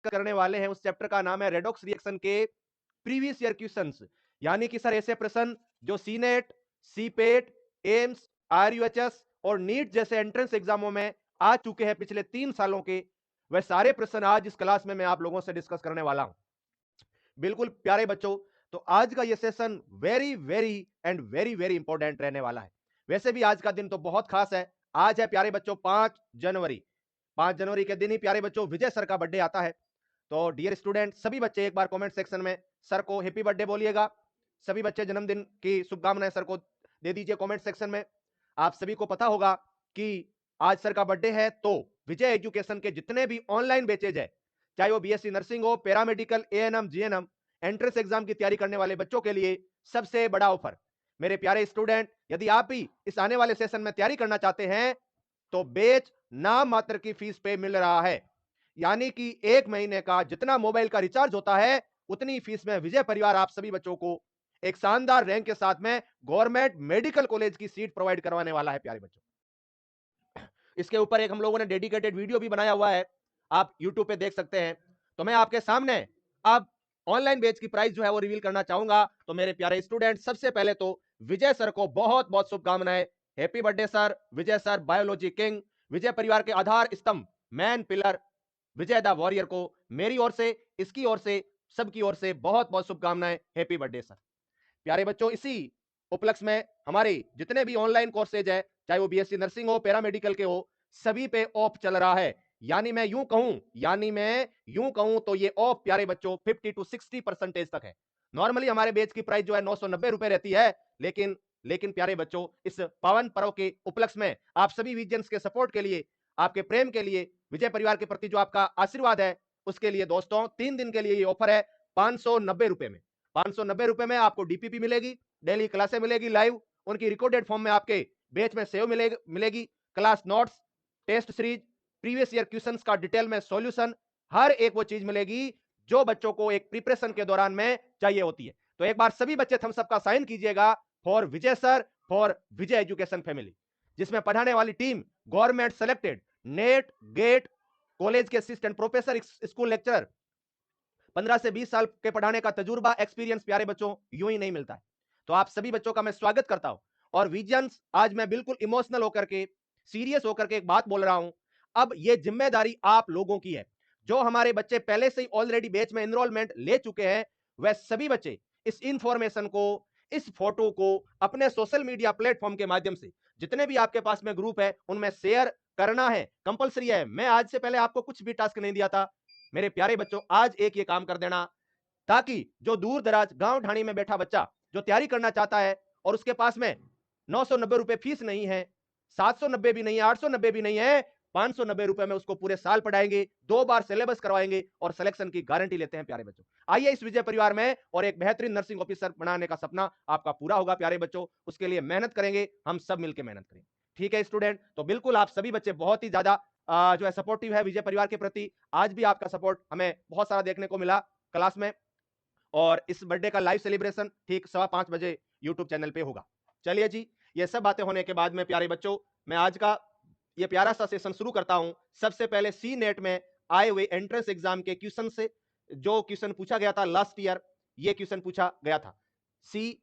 करने वाले हैं उस चैप्टर का नाम है रेडॉक्स रिएक्शन के प्रीवियस ईयर क्वेश्चंस। यानी कि सर ऐसे प्रश्न जो सीनेट, सीपेट, एम्स, आरयूएचएस और नीट जैसे एंट्रेंस एग्जामों में आ चुके हैं पिछले 3 सालों के, वह सारे प्रश्न आज इस क्लास में मैं आप लोगों से डिस्कस करने वाला हूं। बिल्कुल प्यारे बच्चों, तो आज का ये session very very and very very important रहने वाला है। वैसे भी आज का दिन तो बहुत खास है। आज है प्यारे बच्चों 5 जनवरी। 5 जनवरी के दिन ही प्यारे बच्चों विजय सर का बर्थडे आता है। तो डियर स्टूडेंट, सभी बच्चे एक बार कमेंट सेक्शन में सर को हैप्पी बर्थडे बोलिएगा। सभी बच्चे जन्मदिन की शुभकामनाएं सर को दे दीजिए कमेंट सेक्शन में। आप सभी को पता होगा कि आज सर का बर्थडे है, तो विजय एजुकेशन के जितने भी ऑनलाइन बैचेज है, चाहे वो बीएससी नर्सिंग हो, paramedical, ANM, GNM, entrance exam की तैयारी करने वाले बच्चों के लिए सबसे बड़ा ऑफर। मेरे प्यारे स्टूडेंट, यदि आप भी इस आने वाले सेशन में तैयारी करना चाहते हैं तो बैच नाम मात्र की फीस पे मिल रहा है। यानी कि 1 महीने का जितना मोबाइल का रिचार्ज होता है उतनी फीस में विजय परिवार आप सभी बच्चों को एक शानदार रैंक के साथ में गवर्नमेंट मेडिकल कॉलेज की सीट प्रोवाइड करवाने वाला है प्यारे बच्चों। इसके ऊपर एक हम लोगों ने डेडिकेटेड वीडियो भी बनाया हुआ है, आप यूट्यूब पे देख सकते हैं। तो मैं आपके सामने अब ऑनलाइन बैच की प्राइस जो है वो रिवील करना चाहूंगा। तो मेरे प्यारे स्टूडेंट, सबसे पहले तो विजय सर को बहुत बहुत शुभकामनाएं। Happy birthday sir. Vijay sir biology king, Vijay परिवार के आधार स्तंभ, main pillar, Vijay the warrior को मेरी ओर से, इसकी ओर से, सबकी ओर से बहुत बहुत शुभकामनाएं। Happy birthday sir. प्यारे बच्चों, इसी उपलक्ष्य में हमारे जितने भी ऑनलाइन कोर्सेज है, चाहे वो बीएससी नर्सिंग हो, पैरामेडिकल के हो, सभी पे ऑफ चल रहा है। मैं यूं कहूं तो ये ऑफ प्यारे बच्चों 50 to 60% तक है। नॉर्मली हमारे बैच की प्राइस जो है 990 रुपए रहती है, लेकिन प्यारे बच्चों, इस पावन पर्व के उपलक्ष्य में आप सभी विजन्स के सपोर्ट के लिए, आपके प्रेम के लिए, विजय परिवार के प्रति जो आपका आशीर्वाद है उसके लिए दोस्तों 3 दिन के लिए ये ऑफर है 590 रुपए में। 590 रुपए में आपको डीपीपी मिलेगी, डेली क्लासें मिलेगी लाइव, उनकी रिकॉर्डेड फॉर्म में आपके बैच में सेव मिलेगी, class notes, test series, previous year questions का डिटेल में सॉल्यूशन, हर एक वो चीज मिलेगी जो बच्चों को एक प्रिपरेशन के दौरान में चाहिए होती है। तो एक बार सभी बच्चे थम्स अप का साइन कीजिएगा for Vijay sir, for Vijay education family, जिसमें पढ़ाने वाली team government selected, NET, GATE, college के असिस्टेंट प्रोफेसर, स्कूल लेक्चरर, 15 से 20 साल के पढ़ाने का तजुर्बा, एक्सपीरियंस प्यारे बच्चों यूं ही नहीं मिलता है। तो आप सभी बच्चों का मैं स्वागत करता हूं। और विजन्स, आज मैं बिल्कुल इमोशनल होकर के, सीरियस होकर के एक बात बोल रहा हूं। अब ये जिम्मेदारी आप लोगों की है। जो हमारे बच्चे पहले से ही ऑलरेडी बैच में एनरोलमेंट ले चुके हैं, वह सभी बच्चे इस इंफॉर्मेशन को, इस फोटो को अपने सोशल मीडिया प्लेटफॉर्म के माध्यम से, जितने भी आपके पास में ग्रुप है उनमें शेयर करना है, कंपलसरी है। मैं आज से पहले आपको कुछ भी टास्क नहीं दिया था। मेरे प्यारे बच्चों, आज एक ये काम कर देना, ताकि जो दूर दराज गांव ढाणी में बैठा बच्चा जो तैयारी करना चाहता है और उसके पास में 990 रुपए फीस नहीं है, 790 भी नहीं है, 890 भी नहीं है, 590 रुपए में उसको पूरे साल पढ़ाएंगे, 2 बार सिलेबस करवाएंगे और सिलेक्शन की गारंटी लेते हैं प्यारे बच्चों। आइए इस विजय परिवार में और एक बेहतरीन नर्सिंग ऑफिसर बनाने का सपना आपका पूरा होगा प्यारे बच्चों। उसके लिए मेहनत करेंगे, हम सब मिलकर मेहनत करेंगे। ठीक है स्टूडेंट, तो बिल्कुल आप सभी बच्चे बहुत ही ज्यादा जो है सपोर्टिव है विजय परिवार के प्रति। आज भी आपका सपोर्ट हमें बहुत सारा देखने को मिला क्लास में। और इस बर्थडे का लाइव सेलिब्रेशन ठीक 5:15 बजे यूट्यूब चैनल पे होगा। चलिए जी, ये सब बातें होने के बाद में प्यारे बच्चों, मैं आज का ये प्यारा सा सेशन शुरू करता हूं। सबसे पहले सी नेट में आए हुए एंट्रेंस एग्जाम के क्वेश्चन से। जो क्वेश्चन पूछा गया था लास्ट ईयर, ये क्वेश्चन पूछा गया था सी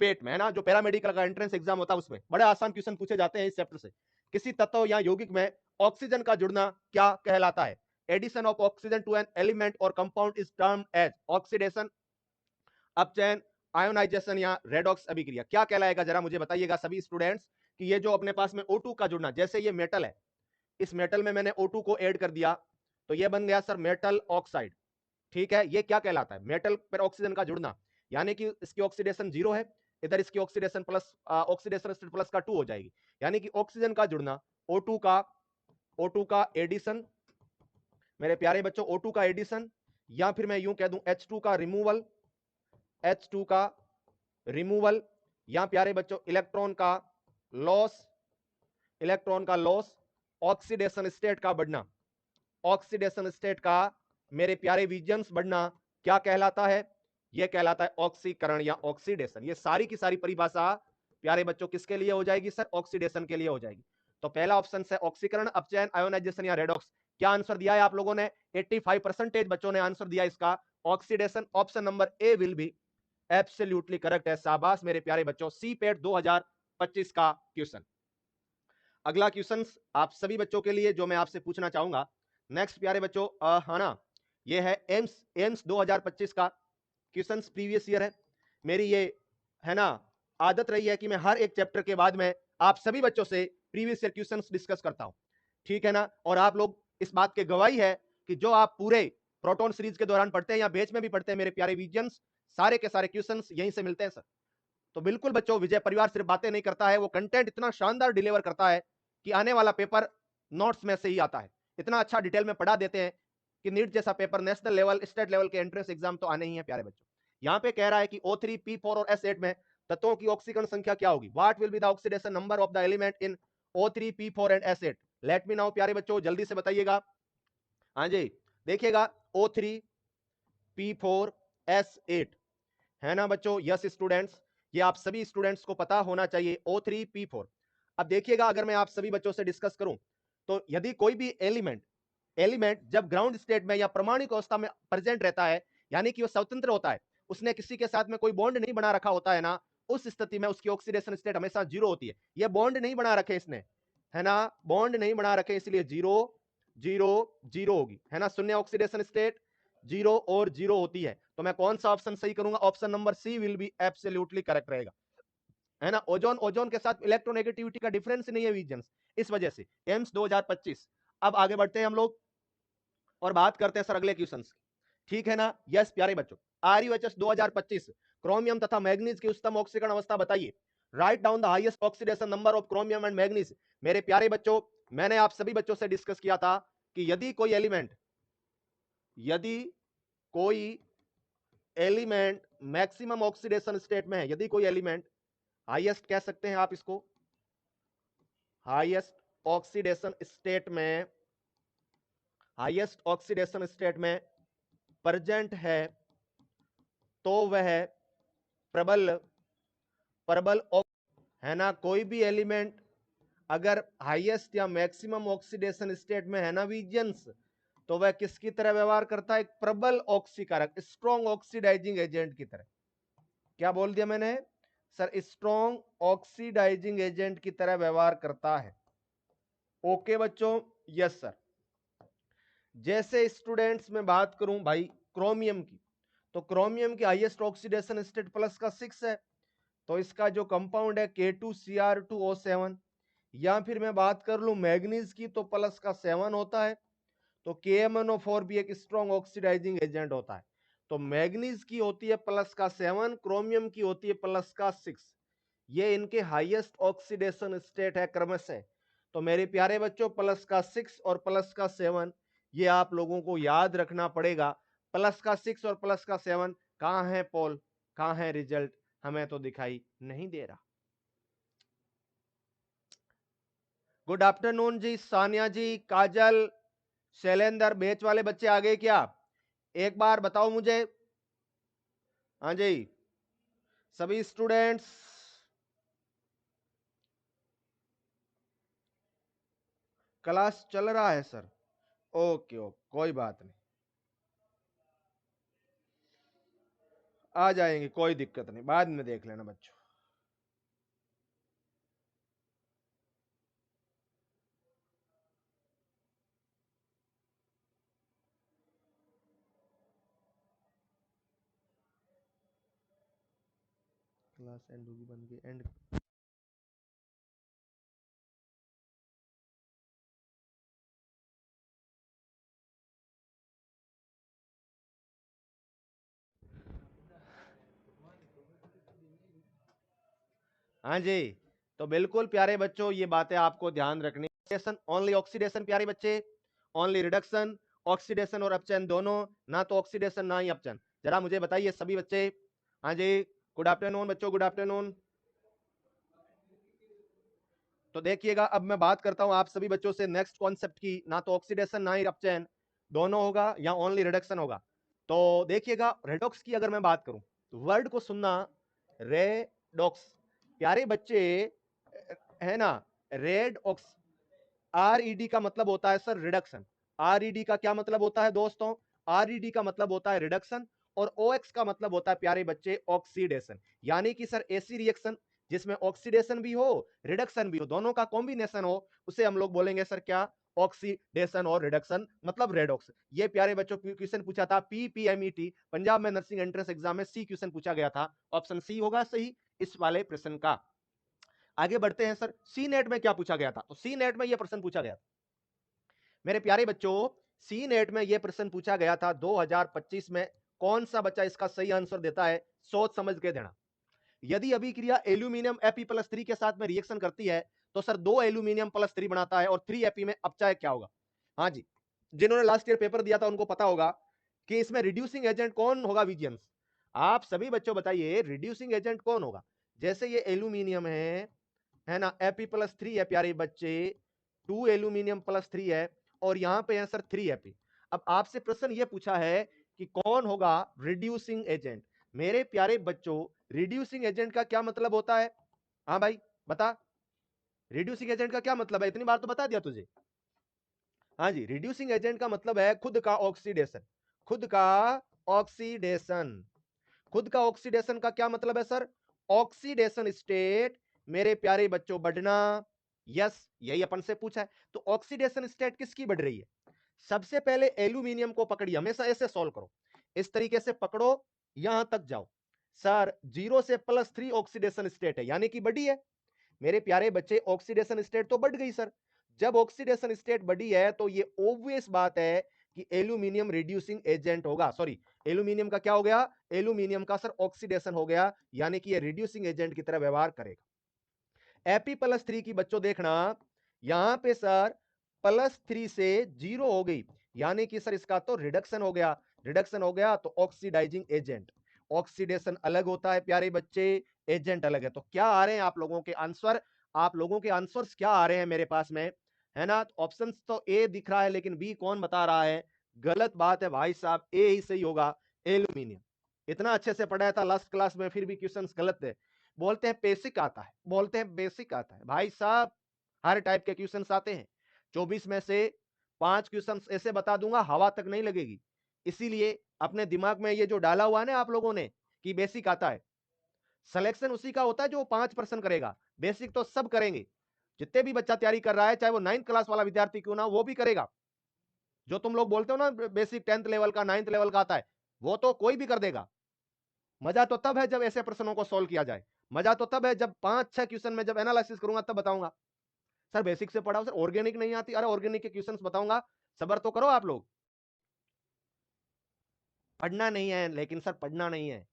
पेट में, है ना, जो पैरामेडिकल का एंट्रेंस एग्जाम होता है उसमें बड़े आसान क्वेश्चन पूछे जाते हैं इस चैप्टर से। किसी तत्व या यौगिक में ऑक्सीजन का जुड़ना क्या कहलाता है? Addition of oxygen to an element और compound is termed as oxidation, अपचयन, आयोनाइजेशन या रेडॉक्स अभिक्रिया। क्या कहलाएगा जरा मुझे बताइएगा सभी स्टूडेंट्स, कि ये जो अपने पास में O2 का जुड़ना, जैसे ये मेटल है, इस मेटल में मैंने O2 को ऐड कर दिया तो ये बन गया सर मेटल ऑक्साइड। ठीक है, ये क्या कहलाता है? मेटल पर ऑक्सीजन का जुड़ना, यानी कि इसकी ऑक्सीडेशन 0 है, इधर इसकी oxidation plus, oxidation state plus का 2 हो जाएगी, यानी कि ऑक्सीजन का जुड़ना, O2 का एडिशन, मेरे प्यारे बच्चों O2 का एडिशन, या फिर मैं यूं कह दूं H2 का रिमूवल, H2 का रिमूवल, या प्यारे बच्चों इलेक्ट्रॉन का लॉस, ऑक्सीडेशन स्टेट का बढ़ना, ऑक्सीडेशन स्टेट का मेरे प्यारे विजन्स बढ़ना क्या कहलाता है? यह कहलाता है ऑक्सीकरण या ऑक्सीडेशन। ये सारी की सारी परिभाषा प्यारे बच्चों किसके लिए हो जाएगी सर? ऑक्सीडेशन के लिए हो जाएगी। तो पहला ऑप्शन है ऑक्सीकरण, अपचयन, आयोनाइजेशन या रेडॉक्स। क्या आंसर दिया है आप लोगों ने? 85% बच्चों ने आंसर दिया इसका oxidation. Option number A will be absolutely correct है। शाबाश मेरे प्यारे बच्चों। सी पेट 2025 का क्वेश्चन। अगला क्वेश्चन आप सभी बच्चों के लिए जो मैं आपसे पूछना चाहूंगा नेक्स्ट प्यारे बच्चों, है ना, ये है एम्स 2025 का क्वेश्चन, प्रीवियस ईयर है। मेरी ये है ना आदत रही है कि मैं हर एक चैप्टर के बाद में आप सभी बच्चों से प्रीवियस ईयर क्वेश्चंस डिस्कस करता हूं, ठीक है ना। और आप लोग इस बात के गवाही है कि जो आप पूरे प्रोटॉन सीरीज के दौरान पढ़ते हैं या बेच में भी पढ़ते हैं मेरे प्यारे विजन्स, सारे के सारे क्वेश्चंस यहीं से मिलते हैं सर। तो बिल्कुल बच्चों, विजय परिवार सिर्फ बातें नहीं करता है, वो कंटेंट इतना शानदार डिलीवर करता है कि आने वाला पेपर नोट्स में से ही आता है। इतना अच्छा डिटेल में पढ़ा देते हैं कि नीट जैसा paper, national level, state level के एंट्रेंस एग्जाम तो आने ही है प्यारे बच्चों। यहां पे कह रहा है कि O3, P4 और S8 में तत्वों की ऑक्सीकरण संख्या क्या होगी? What will be the oxidation number of the element in O3, P4 and S8? Let me now प्यारे बच्चों, जल्दी से बताइएगा। हाँ जी, देखिएगा O3, P4, S8 है ना बच्चों। यस स्टूडेंट्स, ये आप सभी स्टूडेंट्स को पता होना चाहिए O3, P4। अब देखिएगा, अगर मैं आप सभी बच्चों से डिस्कस करूं तो यदि कोई भी एलिमेंट जब ग्राउंड स्टेट में या परमाणु अवस्था में प्रेजेंट रहता है, यानी कि वो स्वतंत्र होता है, उसने किसी के साथ में कोई बॉन्ड नहीं बना रखा होता है ना, उस स्थिति में उसकी ऑक्सीडेशन स्टेट हमेशा जीरो होती है। ये बॉन्ड नहीं बना रखे इसने, है ना, बॉन्ड नहीं बना रखे, इसलिए जीरो जीरो जीरो होगी, है ना। शून्य ऑक्सीडेशन स्टेट, जीरो और जीरो होती है। तो मैं कौन सा ऑप्शन सही करूंगा? Option number C will be absolutely correct रहेगा, है ना। ओजोन के साथ इलेक्ट्रोनेगेटिविटी का डिफरेंस नहीं है विजन्स, इस वजह से एम्स 2025। अब आगे बढ़ते हैं हम लोग और बात करते हैं सर अगले क्वेश्चन की, ठीक है ना। यस प्यारे बच्चों, RUHS 2025 क्रोमियम तथा मैग्नीज की उच्चतम ऑक्सीकरण अवस्था बताइए। Write down the highest oxidation number of chromium and manganese. मेरे प्यारे बच्चों, मैंने आप सभी बच्चों से डिस्कस किया था कि यदि कोई एलिमेंट मैक्सिमम ऑक्सीडेशन स्टेट में है, यदि कोई एलिमेंट हाईएस्ट कह सकते हैं आप इसको, हाईएस्ट ऑक्सीडेशन स्टेट में प्रेजेंट है, तो वह प्रबल प्रबल है ना। कोई भी एलिमेंट अगर हाईएस्ट या मैक्सिमम ऑक्सीडेशन स्टेट में है ना विजियंस, तो वह किसकी तरह व्यवहार करता है? एक प्रबल ऑक्सीकारक, स्ट्रॉन्ग ऑक्सीडाइजिंग एजेंट की तरह। क्या बोल दिया मैंने सर? स्ट्रॉन्ग ऑक्सीडाइजिंग एजेंट की तरह व्यवहार करता है। ओके बच्चों, यस सर। जैसे स्टूडेंट्स में बात करूं भाई क्रोमियम की, तो क्रोमियम की हाईएस्ट ऑक्सीडेशन स्टेट प्लस का 6 है, तो इसका जो कंपाउंड है K2Cr2O7। या फिर मैं बात कर लूं मैग्नीज की, तो प्लस का 7 होता है, तो KMnO4 भी एक स्ट्रॉन्ग ऑक्सीडाइजिंग एजेंट होता है। तो मैग्नीज की होती है प्लस का 7, क्रोमियम की होती है प्लस का 6। ये इनके हाईएस्ट ऑक्सीडेशन स्टेट है क्रमशः। तो मेरे प्यारे बच्चों, प्लस का 6 और प्लस का 7 ये आप लोगों को याद रखना पड़ेगा। प्लस का 6 और प्लस का 7 कहां है पोल, कहां है रिजल्ट? हमें तो दिखाई नहीं दे रहा। गुड आफ्टरनून जी, सानिया जी, काजल, शैलेंद्र, बेच वाले बच्चे आ गए क्या? एक बार बताओ मुझे। हाँ जी, सभी स्टूडेंट्स, क्लास चल रहा है सर? ओके ओके, कोई बात नहीं, आ जाएंगे, कोई दिक्कत नहीं, बाद में देख लेना बच्चों। क्लास एंड होगी, बन गई एंड। हाँ जी, तो बिल्कुल प्यारे बच्चों, ये बातें आपको ध्यान रखनी। ओनली ऑक्सीडेशन प्यारे बच्चे, ओनली रिडक्शन, ऑक्सीडेशन और अपचयन दोनों, ना तो ऑक्सीडेशन ना ही अपचयन। जरा मुझे बताइए सभी बच्चे। हाँ जी, गुड आफ्टरनून बच्चों, गुड आफ्टरनून। तो देखिएगा, अब मैं बात करता हूं आप सभी बच्चों से नेक्स्ट कॉन्सेप्ट की, ना तो ऑक्सीडेशन ना ही अपचयन, दोनों होगा या ओनली रिडक्शन होगा। तो देखिएगा, रेडॉक्स की अगर मैं बात करूं तो वर्ड को सुनना, रेडॉक्स प्यारे बच्चे, है ना। रेड ऑक्स, RED का मतलब होता है सर रिडक्शन। आरईडी का क्या मतलब होता है दोस्तों? आरईडी का मतलब होता है रिडक्शन और ओएक्स का मतलब होता है प्यारे बच्चे ऑक्सीडेशन। यानी कि सर ऐसी रिएक्शन जिसमें ऑक्सीडेशन भी हो रिडक्शन भी हो, दोनों का कॉम्बिनेशन हो, उसे हम लोग बोलेंगे सर क्या? ऑक्सीडेशन और रिडक्शन मतलब रेडॉक्स। ये प्यारे बच्चों क्वेश्चन पूछा था पीपीएमईटी पंजाब में नर्सिंग एंट्रेंस एग्जाम में, सी क्वेश्चन पूछा गया था। ऑप्शन सी होगा सही इस वाले प्रश्न का। आगे बढ़ते हैं सर, सी नेट में क्या पूछा गया था? तो सी नेट में यह प्रश्न पूछा गया था मेरे प्यारे बच्चों, सी नेट में यह प्रश्न पूछा गया था 2025 में। कौन सा बच्चा इसका सही आंसर देता है सोच समझ के देना। यदि अभिक्रिया एल्यूमिनियम Fe+3 के साथ में रिएक्शन करती है तो सर 2 एल्यूमिनियम +3 बनाता है और 3 Fe में अपचायक क्या होगा? हाँ जी, जिन्होंने लास्ट ईयर पेपर दिया था उनको पता होगा कि इसमें रिड्यूसिंग एजेंट कौन होगा विजियंस। आप सभी बच्चों बताइए रिड्यूसिंग एजेंट कौन होगा? जैसे ये एल्यूमिनियम है ना, Fe+3 है प्यारे बच्चे, 2 एल्यूमिनियम +3 है और यहां पे है सर 3 Fe। अब आपसे प्रश्न ये पूछा है कि कौन होगा रिड्यूसिंग एजेंट। मेरे प्यारे बच्चों, रिड्यूसिंग एजेंट का क्या मतलब होता है? हाँ भाई बता, रिड्यूसिंग एजेंट का क्या मतलब है? इतनी बार तो बता दिया तुझे। हाँ जी, रिड्यूसिंग एजेंट का मतलब है खुद का ऑक्सीडेशन। खुद का ऑक्सीडेशन। खुद का ऑक्सीडेशन का क्या मतलब है सर? ऑक्सीडेशन स्टेट मेरे प्यारे बच्चों बढ़ना। यस, यही अपन से पूछा है। तो ऑक्सीडेशन स्टेट किसकी बढ़ रही है? सबसे पहले एल्यूमिनियम को पकड़िए, हमेशा ऐसे सॉल्व करो, इस तरीके से पकड़ो, यहां तक जाओ। सर 0 से +3 ऑक्सीडेशन स्टेट है यानी कि बढ़ी है। मेरे प्यारे बच्चे ऑक्सीडेशन स्टेट तो बढ़ गई सर। जब ऑक्सीडेशन स्टेट बढ़ी है तो ये ऑब्वियस बात है कि एल्यूमिनियम रिड्यूसिंग एजेंट होगा। सॉरी, एल्यूमिनियम का क्या हो गया? एल्यूमिनियम का सर ऑक्सीडेशन हो गया, यानी कि ये रिड्यूसिंग एजेंट की तरह व्यवहार करेगा। Fe+3 की बच्चों देखना, यहां पे सर +3 से 0 हो गई, यानी कि सर इसका तो रिडक्शन हो गया। रिडक्शन हो गया तो ऑक्सीडाइजिंग एजेंट। ऑक्सीडेशन अलग होता है प्यारे बच्चे, एजेंट अलग है। तो क्या आ रहे हैं आप लोगों के आंसर? आप लोगों के आंसर्स क्या आ रहे हैं मेरे पास में, है ना? ऑप्शन तो ए दिख रहा है लेकिन बी कौन बता रहा है? गलत बात है भाई साहब, ए ही सही होगा, एल्यूमिनियम। इतना अच्छे से पढ़ाया था लास्ट क्लास में, फिर भी क्वेश्चंस गलत है। बोलते हैं बेसिक आता है, बोलते हैं बेसिक आता है। भाई साहब हर टाइप के क्वेश्चंस आते हैं। 24 में से 5 क्वेश्चंस ऐसे बता दूंगा हवा तक नहीं लगेगी। इसीलिए अपने दिमाग में ये जो डाला हुआ है ना आप लोगों ने कि बेसिक आता है, सिलेक्शन उसी का होता है जो 5% करेगा, बेसिक तो सब करेंगे। जितने भी बच्चा तैयारी कर रहा है, चाहे वो 9th क्लास वाला विद्यार्थी क्यों ना, वो भी करेगा। जो तुम लोग बोलते हो ना बेसिक 10th लेवल का 9th लेवल का आता है, वो तो कोई भी कर देगा। मजा तो तब है जब ऐसे प्रश्नों को सॉल्व किया जाए। मजा तो तब है जब 5-6 क्वेश्चन में जब एनालिसिस करूंगा तब बताऊंगा। सर बेसिक से पढ़ाओ, सर ऑर्गेनिक नहीं आती, अरे ऑर्गेनिक के क्वेश्चंस बताऊंगा, सबर तो करो आप लोग। पढ़ना नहीं है, लेकिन सर पढ़ना नहीं है।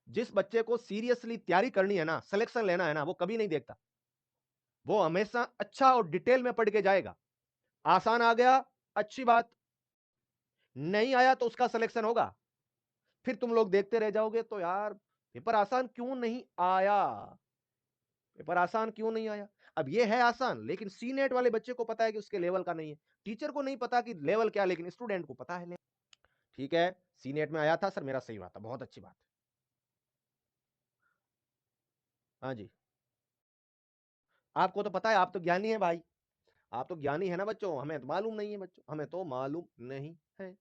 जिस बच्चे को सीरियसली तैयारी करनी है ना, सिलेक्शन लेना है ना, वो कभी नहीं देखता। वो हमेशा अच्छा और डिटेल में पढ़ के जाएगा। आसान आ गया, अच्छी बात, नहीं आया तो उसका सिलेक्शन होगा। फिर तुम लोग देखते रह जाओगे तो यार पेपर आसान क्यों नहीं आया, पेपर आसान क्यों नहीं आया। अब ये है आसान, लेकिन सी नेट वाले बच्चे को पता है कि उसके लेवल का नहीं है। टीचर को नहीं पता कि लेवल क्या, लेकिन स्टूडेंट को पता है। ठीक है, सी नेट में आया था सर, मेरा सही बात था, बहुत अच्छी बात। हाँ जी, आपको तो पता है, आप तो ज्ञानी है भाई, आप तो ज्ञानी है ना बच्चों, हमें तो मालूम नहीं है बच्चों, हमें तो मालूम नहीं है।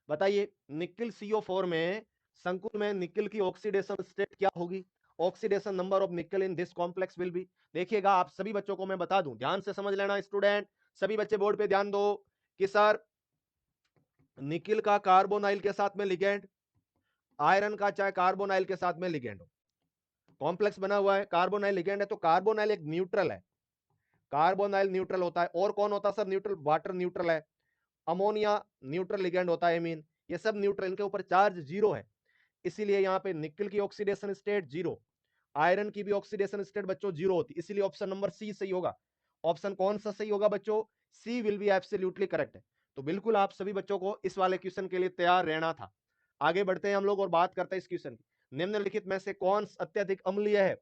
बताइए, निकिल CO4 में, संकुल में निकिल की ऑक्सीडेशन स्टेट क्या होगी? ऑक्सीडेशन नंबर ऑफ निकल in this complex will be. देखिएगा आप सभी बच्चों को मैं बता दूं, ध्यान से समझ लेना स्टूडेंट, सभी बच्चे बोर्ड पे ध्यान दो कि सर निकिल का कार्बोनाइल के साथ में लिगेंड, आयरन का चाहे कार्बोनाइल के साथ में लिगेंड हो, कॉम्प्लेक्स बना हुआ है, कार्बोनाइल लिगेंड है, तो कार्बोनाइल एक न्यूट्रल है। कार्बोनाइल न्यूट्रल होता है, और कौन होता है सर न्यूट्रल? वाटर न्यूट्रल है, अमोनिया न्यूट्रल लिगेंड होता है, मीन ये सब न्यूट्रल, इनके ऊपर चार्ज 0 है, इसीलिए यहां पे निकल की ऑक्सीडेशन स्टेट 0, आयरन की भी ऑक्सीडेशन स्टेट बच्चों 0 होती, इसीलिए ऑप्शन नंबर सी सही होगा। ऑप्शन कौन सा सही होगा बच्चों? सी विल बी एब्सोल्युटली करेक्ट है। तो बिल्कुल आप सभी बच्चों को इस वाले क्वेश्चन के लिए तैयार रहना था। आगे बढ़ते हैं हम लोग और बात करते हैं इस क्वेश्चन की। निम्नलिखित में से कौन अत्यधिक अम्लीय है?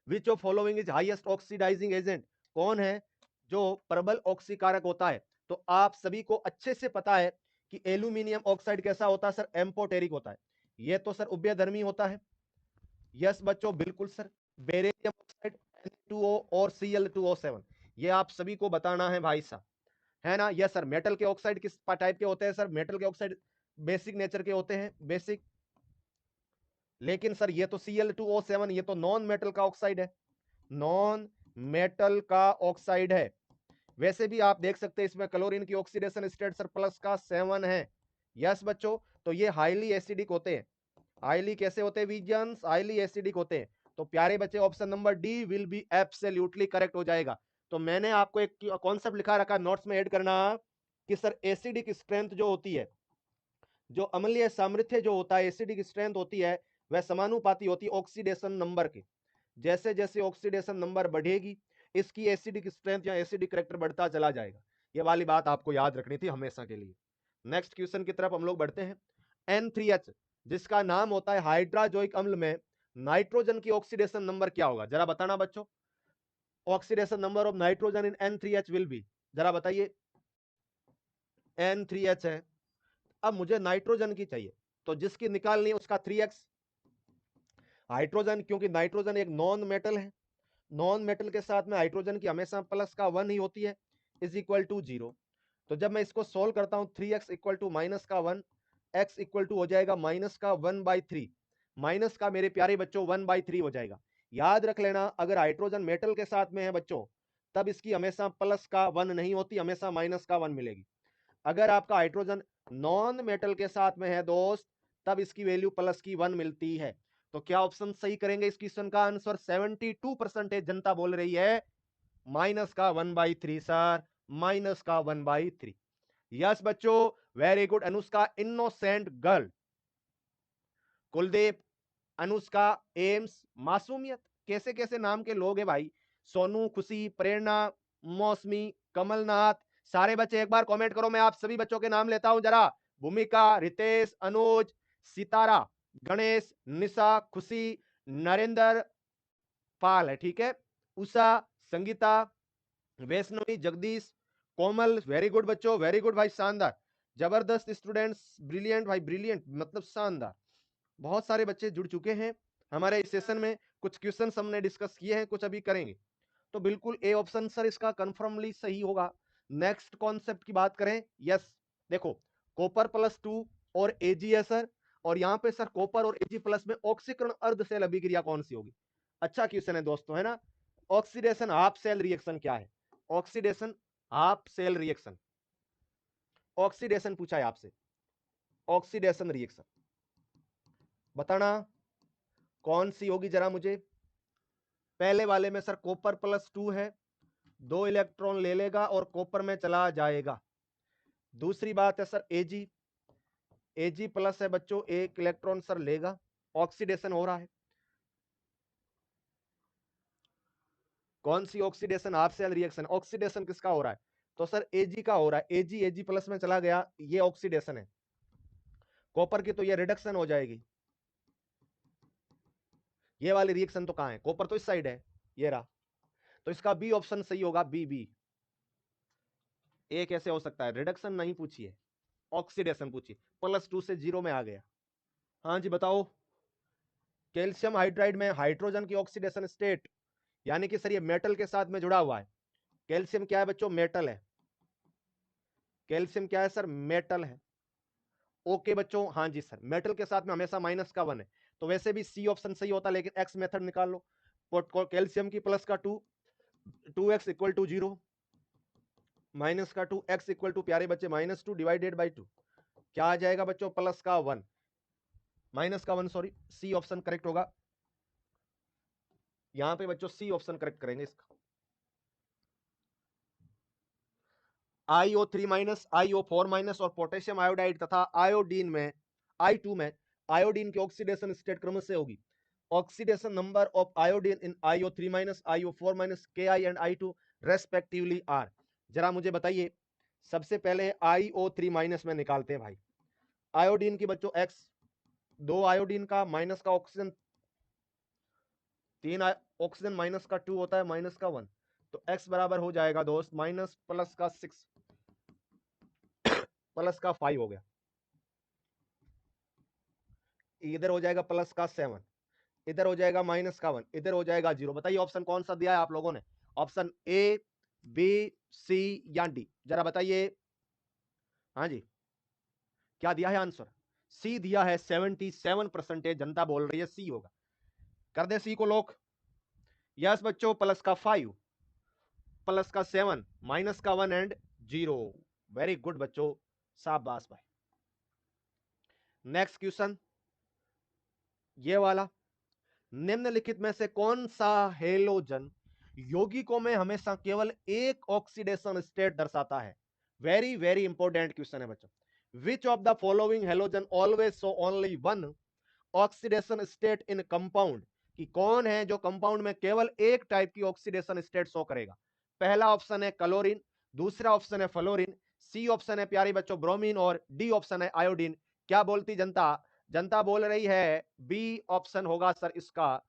Which of following is highest oxidizing agent? कौन है जो प्रबल ऑक्सीकारक होता है? तो आप सभी को अच्छे से पता है कि एल्यूमिनियम ऑक्साइड कैसा होता है सर? एम्पोटेरिक होता है। यह तो सर उभयधर्मी होता है। यस बच्चों बिल्कुल सर। बेरिलियम ऑक्साइड Na2O और Cl2O7, ये आप सभी को बताना है भाई साहब। है ना? Yes sir. मेटल के ऑक्साइड किस टाइप के होते हैं सर? मेटल के ऑक्साइड बेसिक नेचर के होते हैं, बेसिक। लेकिन सर ये तो Cl2O7, ये तो नॉन मेटल का ऑक्साइड है, नॉन मेटल का ऑक्साइड है। वैसे भी आप देख सकते हैं इसमें क्लोरीन की ऑक्सीडेशन स्टेट सर प्लस का 7 है। यस बच्चों, तो ये हाईली एसिडिक होते हैं। हाईली कैसे होते हैं विजन्स? हाईली एसिडिक होते हैं। तो प्यारे बच्चे option number D will be absolutely correct हो जाएगा। तो मैंने आपको एक कॉन्सेप्ट लिखा रखा नोट्स में ऐड करना कि सर एसिडिक स्ट्रेंथ जो होती है, जो अम्लीय सामर्थ्य जो होता है, एसिडिक स्ट्रेंथ होती है, वह समानुपाती होती है ऑक्सीडेशन नंबर के। जैसे जैसे ऑक्सीडेशन नंबर बढ़ेगी इसकी एसिडिक स्ट्रेंथ या एसिडिक कैरेक्टर बढ़ता चला जाएगा। ये वाली बात आपको याद रखनी थी हमेशा के लिए। नेक्स्ट क्वेश्चन की तरफ हम लोग बढ़ते हैं। N3H जिसका नाम होता है हाइड्राजोइक अम्ल में नाइट्रोजन की ऑक्सीडेशन नंबर क्या होगा? जरा बताना बच्चों। Oxidation number of nitrogen in N3H will be, जरा बताइए। N3H है, अब मुझे नाइट्रोजन की चाहिए, तो जिसकी निकालनी है उसका 3x हाइड्रोजन, क्योंकि नाइट्रोजन एक नॉन मेटल है, नॉन मेटल के साथ में हाइड्रोजन की हमेशा प्लस का 1 ही होती है, इज इक्वल टू 0। तो जब मैं इसको सोल्व करता हूं 3x इक्वल टू माइनस का 1, x इक्वल टू हो जाएगा माइनस का 1/3, माइनस का मेरे प्यारे बच्चों 1/3 हो जाएगा। याद रख लेना, अगर हाइड्रोजन मेटल के साथ में है बच्चों तब इसकी हमेशा प्लस का 1 नहीं होती, हमेशा माइनस का 1 मिलेगी। अगर आपका हाइड्रोजन नॉन मेटल के साथ में है दोस्त तब इसकी वैल्यू प्लस की 1 मिलती है। तो क्या ऑप्शन सही करेंगे इस क्वेश्चन का आंसर? 72% जनता बोल रही है माइनस का 1/3 सर, माइनस का 1/3। यस बच्चों, very good Anushka, innocent girl. Kuldeep, Anushka, AIIMS, मासूमियत, कैसे कैसे नाम के लोग हैं भाई। सोनू, खुशी, प्रेरणा, मौसमी, कमलनाथ, सारे बच्चे एक बार कमेंट करो। मैं आप सभी बच्चों के नाम लेता हूं जरा। भूमिका, रितेश, अनुज, सितारा, गणेश, निशा, खुशी, नरेंद्र पाल है, ठीक है, उषा, संगीता, वैष्णवी, जगदीश, कोमल, वेरी गुड बच्चों, वेरी गुड भाई, शानदार, जबरदस्त स्टूडेंट्स, ब्रिलियंट भाई, ब्रिलियंट मतलब शानदार। बहुत सारे बच्चे जुड़ चुके हैं हमारे इस सेशन में। कुछ क्वेश्चंस हमने डिस्कस किए हैं, कुछ अभी करेंगे। तो बिल्कुल ए ऑप्शन सर इसका कंफर्मली सही होगा। नेक्स्ट कॉन्सेप्ट की बात करें, यस देखो, कॉपर +2 और एजी है सर, और यहां पे सर कॉपर और एजी प्लस में ऑक्सीकरण अर्ध सेल अभिक्रिया कौन सी होगी? अच्छा क्वेश्चन है दोस्तों, है ना। ऑक्सीडेशन हाफ सेल रिएक्शन क्या है? Oxidation half cell reaction, oxidation पूछा है आपसे, ऑक्सीडेशन रिएक्शन बताना कौन सी होगी जरा मुझे। पहले वाले में सर कॉपर +2 है, 2 इलेक्ट्रॉन ले लेगा और कॉपर में चला जाएगा। दूसरी बात है सर एजी, एजी प्लस है बच्चों, 1 इलेक्ट्रॉन सर लेगा, ऑक्सीडेशन हो रहा है। कौन सी oxidation? Half cell reaction. Oxidation किसका हो रहा है? तो सर एजी का हो रहा है, एजी एजी प्लस में चला गया, ये ऑक्सीडेशन है। कॉपर की तो ये रिडक्शन हो जाएगी। ये वाली रिएक्शन तो कहां है? कॉपर तो इस साइड है, ये रहा। तो इसका बी ऑप्शन सही होगा, बी बी। ए कैसे हो सकता है? रिडक्शन नहीं पूछी है, ऑक्सीडेशन पूछी। +2 से 0 में आ गया। हाँ जी बताओ। कैल्शियम हाइड्राइड में हाइड्रोजन की ऑक्सीडेशन स्टेट, यानी कि सर ये मेटल के साथ में जुड़ा हुआ है। कैल्शियम क्या है बच्चों? मेटल है। कैल्शियम क्या है सर? मेटल है। ओके बच्चों, हाँ जी सर, मेटल के साथ में हमेशा -1 है। तो वैसे भी सी ऑप्शन सही होता, लेकिन एक्स मेथड निकाल लो। कैल्शियम की प्लस का 2, 2x इक्वल टू 0, माइनस का 2, x इक्वल टू प्यारे बच्चे -2 डिवाइडेड बाई 2, क्या आ जाएगा बच्चों? प्लस का 1, माइनस का 1, सॉरी, सी ऑप्शन करेक्ट होगा। यहां पे बच्चों सी ऑप्शन करेक्ट करेंगे इसका। IO3- IO4- और पोटेशियम आयोडाइड तथा आयोडीन में I2 में आयोडीन की ऑक्सीडेशन स्टेट क्रम से होगी। Oxidation number of iodine in IO3- IO4- Ki and I2 respectively are. जरा मुझे बताइए, सबसे पहले IO3- में निकालते हैं भाई। आयोडीन की बच्चों X, 2 आयोडीन का माइनस का ऑक्सीजन, 3 ऑक्सीजन माइनस का 2 होता है, माइनस का 1, तो X बराबर हो जाएगा दोस्त माइनस प्लस का 6 प्लस का 5 हो गया, इधर हो जाएगा प्लस का 7, इधर हो जाएगा -1, इधर हो जाएगा 0। बताइए ऑप्शन कौन सा दिया है आप लोगों ने? ऑप्शन ए बी, सी या डी? जरा बताइए। हाँ जी, क्या दिया है आंसर? सी दिया है। 77% जनता बोल रही है सी होगा। कर दे सी को लॉक। यस बच्चों, प्लस का 5, प्लस का 7, माइनस का 1 एंड 0। वेरी गुड बच्चों, शाबाश भाई। नेक्स्ट क्वेश्चन ये वाला, निम्नलिखित में से कौन सा हेलोजन यौगिकों में हमेशा केवल एक ऑक्सीडेशन स्टेट दर्शाता है? वेरी वेरी इंपॉर्टेंट क्वेश्चन है बच्चों। Which of the following halogen always show only one oxidation state in compound? कि कौन है जो कंपाउंड में केवल एक टाइप की ऑक्सीडेशन स्टेट शो करेगा? पहला ऑप्शन है क्लोरीन, दूसरा ऑप्शन है फ्लोरीन, सी ऑप्शन है प्यारे बच्चों ब्रोमीन, और डी ऑप्शन है आयोडीन। क्या बोलती जनता? जनता बोल रही है बी ऑप्शन होगा सर इसका।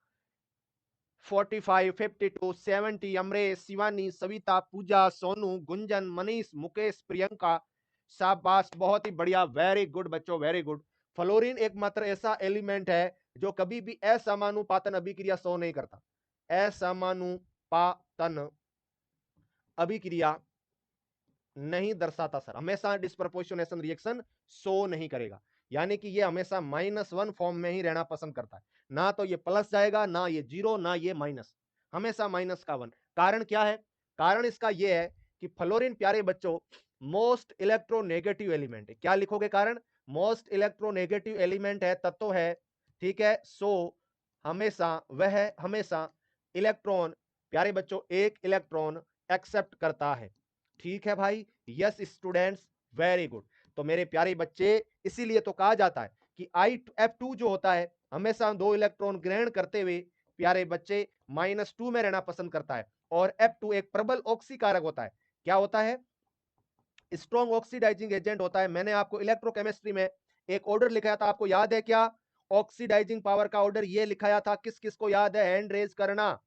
45, 52, 70, अमरेश, शिवानी, सविता, पूजा, सोनू, गुंजन, मनीष, मुकेश, प्रियंका। शाबाश, बहुत ही बढ़िया, वेरी गुड बच्चों, वेरी गुड। फ्लोरीन एकमात्र ऐसा एलिमेंट है जो कभी भी असमानुपातन अभिक्रिया शो नहीं करता। असमानुपातन अभिक्रिया नहीं दर्शाता सर, हमेशा डिस्प्रपोर्शनेशन रिएक्शन शो नहीं करेगा। यानी कि ये हमेशा -1 फॉर्म में ही रहना पसंद करता है। ना तो ये प्लस जाएगा, ना ये 0, ना ये माइनस, हमेशा माइनस का 1। कारण क्या है? कारण इसका ये है कि फ्लोरीन प्यारे बच्चों मोस्ट इलेक्ट्रोनेगेटिव एलिमेंट है। क्या लिखोगे कारण? मोस्ट इलेक्ट्रोनेगेटिव एलिमेंट है, तत्व है, ठीक है। सो हमेशा इलेक्ट्रॉन प्यारे बच्चों एक इलेक्ट्रॉन एक्सेप्ट करता है। ठीक है भाई, यस स्टूडेंट्स, वेरी गुड। तो मेरे प्यारे बच्चे, इसीलिए तो कहा जाता है कि F2 जो होता है हमेशा 2 इलेक्ट्रॉन ग्रहण करते हुए प्यारे बच्चे -2 में रहना पसंद करता है। और F2 एक प्रबल ऑक्सीकारक होता है। क्या होता है? स्ट्रॉन्ग ऑक्सीडाइजिंग एजेंट होता है। मैंने आपको इलेक्ट्रोकेमिस्ट्री में एक ऑर्डर लिखाया था, आपको याद है क्या? ऑक्सीडाइजिंग पावर का ऑर्डर ये लिखाया था, किस किस को याद है? हैंड रेज करना।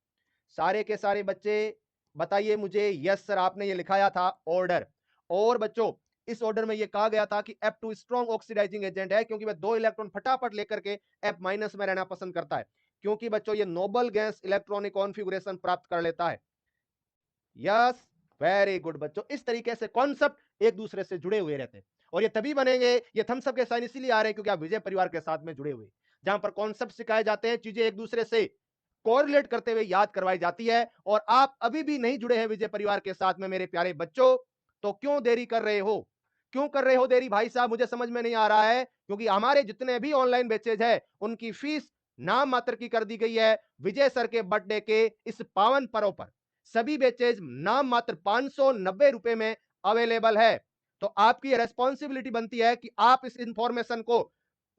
सारे के सारे बच्चे बताइए मुझे। यस सर, आपने ये लिखाया था ऑर्डर। और बच्चों इस ऑर्डर में ये कहा गया था कि F2 स्ट्रॉन्ग ऑक्सीडाइजिंग एजेंट है, क्योंकि वह 2 इलेक्ट्रॉन फटाफट लेकर के F- में रहना पसंद करता है, क्योंकि बच्चों ये नोबल गैस इलेक्ट्रॉनिक कॉन्फ़िगरेशन प्राप्त कर लेता है। यस, वेरी गुड बच्चों। इस तरीके से कॉन्सेप्ट एक दूसरे से जुड़े हुए रहते हैं, और ये तभी बनेंगे, ये थम्स अप के साइन इसीलिए आ रहे हैं क्योंकि आप विजय परिवार के साथ में जुड़े हुए, जहां पर कॉन्सेप्ट सिखाए जाते हैं, चीजें एक दूसरे से कोरिलेट करते हुए याद करवाई जाती है। और आप अभी भी नहीं जुड़े हैं विजय परिवार के साथ में मेरे प्यारे बच्चों, तो क्यों देरी कर रहे हो? क्यों कर रहे हो देरी भाई साहब? मुझे समझ में नहीं आ रहा है, क्योंकि हमारे जितने भी ऑनलाइन बैचेज है उनकी फीस नाम मात्र की कर दी गई है विजय सर के बर्थडे के इस पावन पर्व पर। सभी बैचेज नाम मात्र 590 रुपए में अवेलेबल है। तो आपकी रेस्पॉन्सिबिलिटी बनती है कि आप इस इंफॉर्मेशन को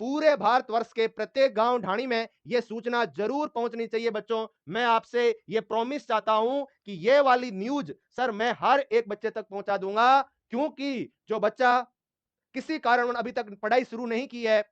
पूरे भारतवर्ष के प्रत्येक गांव ढाणी में यह सूचना जरूर पहुंचनी चाहिए बच्चों। मैं आपसे यह प्रॉमिस चाहता हूं कि यह वाली न्यूज सर मैं हर एक बच्चे तक पहुंचा दूंगा, क्योंकि जो बच्चा किसी कारण अभी तक पढ़ाई शुरू नहीं की है,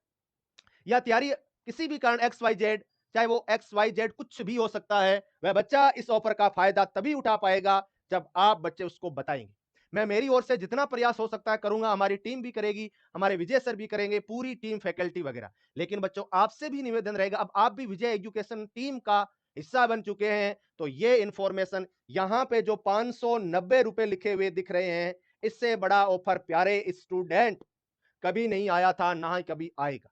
या तैयारी किसी भी कारण एक्स वाई जेड, चाहे वो एक्स वाई जेड कुछ भी हो सकता है, वह बच्चा इस ऑफर का फायदा तभी उठा पाएगा जब आप बच्चे उसको बताएंगे। मैं मेरी ओर से जितना प्रयास हो सकता है करूंगा, हमारी टीम भी करेगी, हमारे विजय सर भी करेंगे, पूरी टीम फैकल्टी वगैरह। लेकिन बच्चों आपसे भी निवेदन रहेगा, अब आप भी विजय एजुकेशन टीम का हिस्सा बन चुके हैं, तो ये इंफॉर्मेशन यहां पे जो 590 रुपए लिखे हुए दिख रहे हैं, इससे बड़ा ऑफर प्यारे स्टूडेंट कभी नहीं आया था, ना ही कभी आएगा।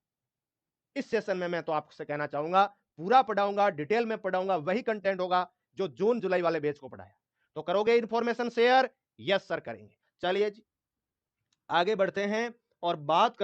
इस सेशन में मैं तो आपसे कहना चाहूंगा पूरा पढ़ाऊंगा, डिटेल में पढ़ाऊंगा, वही कंटेंट होगा जो जून जुलाई वाले बैच को पढ़ाया। तो करोगे इंफॉर्मेशन शेयर? यस सर करेंगे। चलिए जी आगे बढ़ते हैं और बात कर